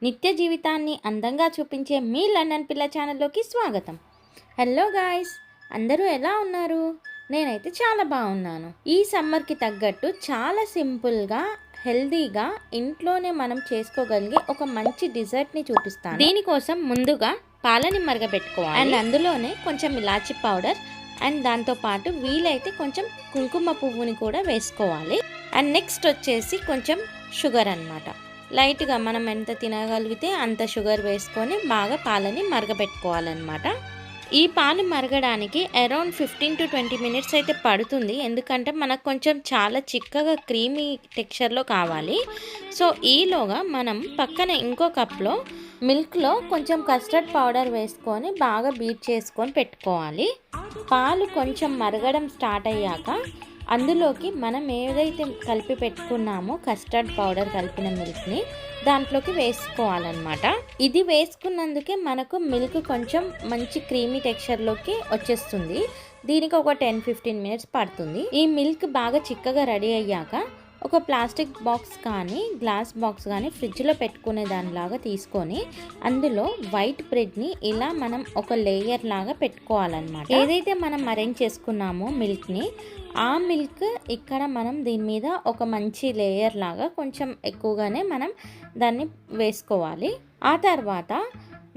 నిత్య జీవితాన్ని అందంగా చూపించే మీ లండన్ పిల్ల ఛానల్లోకి స్వాగతం. హలో గాయ్స్, అందరూ ఎలా ఉన్నారు? నేనైతే చాలా బాగున్నాను. ఈ సమ్మర్కి తగ్గట్టు చాలా సింపుల్గా హెల్దీగా ఇంట్లోనే మనం చేసుకోగలిగే ఒక మంచి డిజర్ట్ని చూపిస్తాను. దీనికోసం ముందుగా పాలని మరగబెట్టుకోవాలి అండ్ అందులోనే కొంచెం ఇలాచి పౌడర్ అండ్ దాంతోపాటు వీలైతే కొంచెం కుంకుమ పువ్వుని కూడా వేసుకోవాలి. అండ్ నెక్స్ట్ వచ్చేసి కొంచెం షుగర్ అన్నమాట. లైట్గా మనం ఎంత తినగలిగితే అంత షుగర్ వేసుకొని బాగా పాలని మరగబెట్టుకోవాలన్నమాట. ఈ పాలు మరగడానికి అరౌండ్ 15 to 20 మినిట్స్ అయితే పడుతుంది, ఎందుకంటే మనకు కొంచెం చాలా చిక్కగా క్రీమీ టెక్స్చర్లో కావాలి. సో ఈలోగా మనం పక్కన ఇంకో కప్లో మిల్క్లో కొంచెం కస్టర్డ్ పౌడర్ వేసుకొని బాగా బీట్ చేసుకొని పెట్టుకోవాలి. పాలు కొంచెం మరగడం స్టార్ట్ అయ్యాక అందులోకి మనం ఏదైతే కలిపి పెట్టుకున్నామో కస్టర్డ్ పౌడర్ కలిపిన మిల్క్ని దాంట్లోకి వేసుకోవాలన్నమాట. ఇది వేసుకున్నందుకే మనకు మిల్క్ కొంచెం మంచి క్రీమీ టెక్స్చర్లోకి వచ్చేస్తుంది. దీనికి ఒక 10-15 మినిట్స్ పడుతుంది. ఈ మిల్క్ బాగా చిక్కగా రెడీ అయ్యాక ఒక ప్లాస్టిక్ బాక్స్ కానీ గ్లాస్ బాక్స్ కానీ ఫ్రిడ్జ్లో పెట్టుకునే దానిలాగా తీసుకొని అందులో వైట్ బ్రెడ్ని ఇలా మనం ఒక లేయర్ లాగా పెట్టుకోవాలన్నమాట. ఏదైతే మనం అరేంజ్ చేసుకున్నామో మిల్క్ని, ఆ మిల్క్ ఇక్కడ మనం దీని మీద ఒక మంచి లేయర్ లాగా కొంచెం ఎక్కువగానే మనం దాన్ని వేసుకోవాలి. ఆ తర్వాత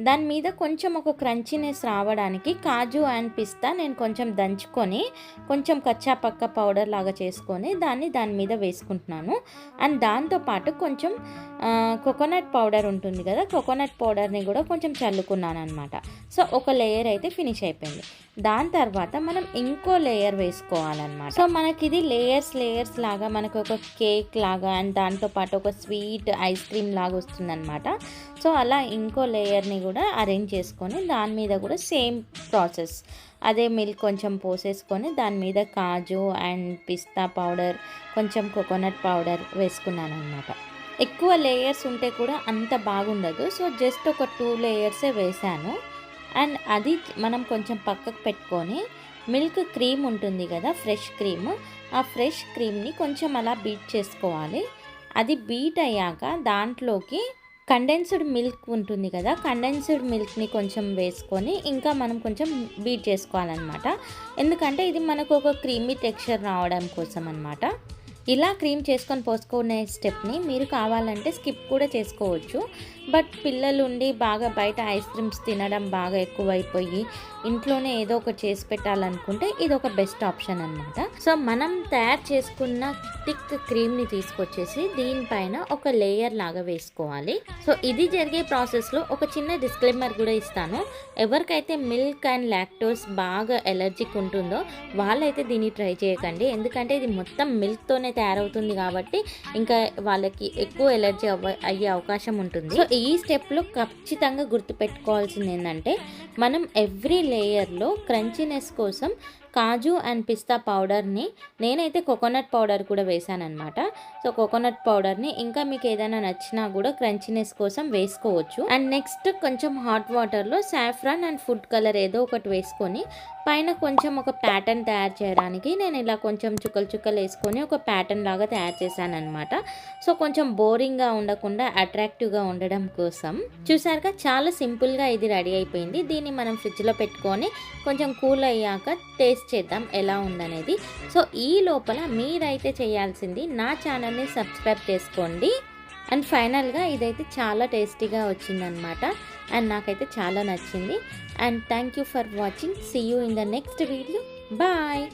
దాని మీద కొంచెం ఒక క్రంచీనెస్ రావడానికి కాజు అండ్ పిస్తా నేను కొంచెం దంచుకొని కొంచెం కచ్చా పక్క పౌడర్ లాగా చేసుకొని దాని మీద వేసుకుంటున్నాను. అండ్ దాంతోపాటు కొంచెం కోకోనట్ పౌడర్ ఉంటుంది కదా, కోకోనట్ పౌడర్ని కూడా కొంచెం చల్లుకున్నాను అనమాట. సో ఒక లేయర్ అయితే ఫినిష్ అయిపోయింది. దాని తర్వాత మనం ఇంకో లేయర్ వేసుకోవాలన్నమాట. సో మనకి ఇది లేయర్స్ లాగా మనకు ఒక కేక్ లాగా అండ్ దాంతోపాటు ఒక స్వీట్ ఐస్ క్రీమ్ లాగా వస్తుందన్నమాట. సో అలా ఇంకో లేయర్ని కూడా అరేంజ్ చేసుకొని దాని మీద కూడా సేమ్ ప్రాసెస్, అదే మిల్క్ కొంచెం పోసేసుకొని దాని మీద కాజు అండ్ పిస్తా పౌడర్ కొంచెం కోకోనట్ పౌడర్ వేసుకున్నాను అనమాట. ఎక్కువ లేయర్స్ ఉంటే కూడా అంత బాగుండదు, సో జస్ట్ ఒక 2 లేయర్సే వేసాను. అండ్ అది మనం కొంచెం పక్కకు పెట్టుకొని మిల్క్ క్రీమ్ ఉంటుంది కదా, ఫ్రెష్ క్రీమ్, ఆ ఫ్రెష్ క్రీమ్ని కొంచెం అలా బీట్ చేసుకోవాలి. అది బీట్ అయ్యాక దాంట్లోకి కండెన్స్డ్ మిల్క్ ఉంటుంది కదా, కండెన్స్డ్ మిల్క్ని కొంచెం వేసుకొని ఇంకా మనం కొంచెం బీట్ చేసుకోవాలన్నమాట. ఎందుకంటే ఇది మనకు ఒక క్రీమీ టెక్స్చర్ రావడం కోసం అన్నమాట. ఇలా క్రీమ్ చేసుకొని పోసుకునే స్టెప్ని మీరు కావాలంటే స్కిప్ కూడా చేసుకోవచ్చు. బట్ పిల్లలు ఉండి బాగా బయట ఐస్ క్రీమ్స్ తినడం బాగా ఎక్కువైపోయి ఇంట్లోనే ఏదో ఒకటి చేసి పెట్టాలనుకుంటే ఇది ఒక బెస్ట్ ఆప్షన్ అనమాట. సో మనం తయారు చేసుకున్న థిక్ క్రీమ్ని తీసుకొచ్చేసి దీనిపైన ఒక లేయర్ లాగా వేసుకోవాలి. సో ఇది జరిగే ప్రాసెస్లో ఒక చిన్న డిస్క్లైమర్ కూడా ఇస్తాను. ఎవరికైతే మిల్క్ అండ్ లాక్టోస్ బాగా ఎలర్జిక్ ఉంటుందో వాళ్ళైతే దీన్ని ట్రై చేయకండి, ఎందుకంటే ఇది మొత్తం మిల్క్తోనే తయారవుతుంది కాబట్టి ఇంకా వాళ్ళకి ఎక్కువ ఎలర్జీ అయ్యే అవకాశం ఉంటుంది. సో ఈ స్టెప్లో ఖచ్చితంగా గుర్తుపెట్టుకోవాల్సింది ఏంటంటే మనం ఎవ్రీ లేయర్లో క్రంచీనెస్ కోసం కాజు అండ్ పిస్తా పౌడర్ని, నేనైతే కోకోనట్ పౌడర్ కూడా వేసానమాట. సో కోకోనట్ పౌడర్ని ఇంకా మీకు ఏదైనా నచ్చినా కూడా క్రంచీనెస్ కోసం వేసుకోవచ్చు. అండ్ నెక్స్ట్ కొంచెం హాట్ వాటర్లో సాఫ్రాన్ అండ్ ఫుడ్ కలర్ ఏదో ఒకటి వేసుకొని పైన కొంచెం ఒక ప్యాటర్న్ తయారు చేయడానికి నేను ఇలా కొంచెం చుక్కలు వేసుకొని ఒక ప్యాటర్న్ లాగా తయారు చేశాను అనమాట. సో కొంచెం బోరింగ్గా ఉండకుండా అట్రాక్టివ్గా ఉండడం కోసం. చూసారుగా చాలా సింపుల్గా ఇది రెడీ అయిపోయింది. దీన్ని మనం ఫ్రిడ్జ్లో పెట్టుకొని కొంచెం కూల్ అయ్యాక టేస్ట్ చేద్దాం ఎలా ఉందనేది. సో ఈ లోపల మీరైతే చేయాల్సింది నా ఛానల్ని సబ్స్క్రైబ్ చేసుకోండి. అండ్ ఫైనల్గా ఇదైతే చాలా టేస్టీగా వచ్చిందనమాట అండ్ నాకైతే చాలా నచ్చింది. And thank you for watching. See you in the next video. Bye.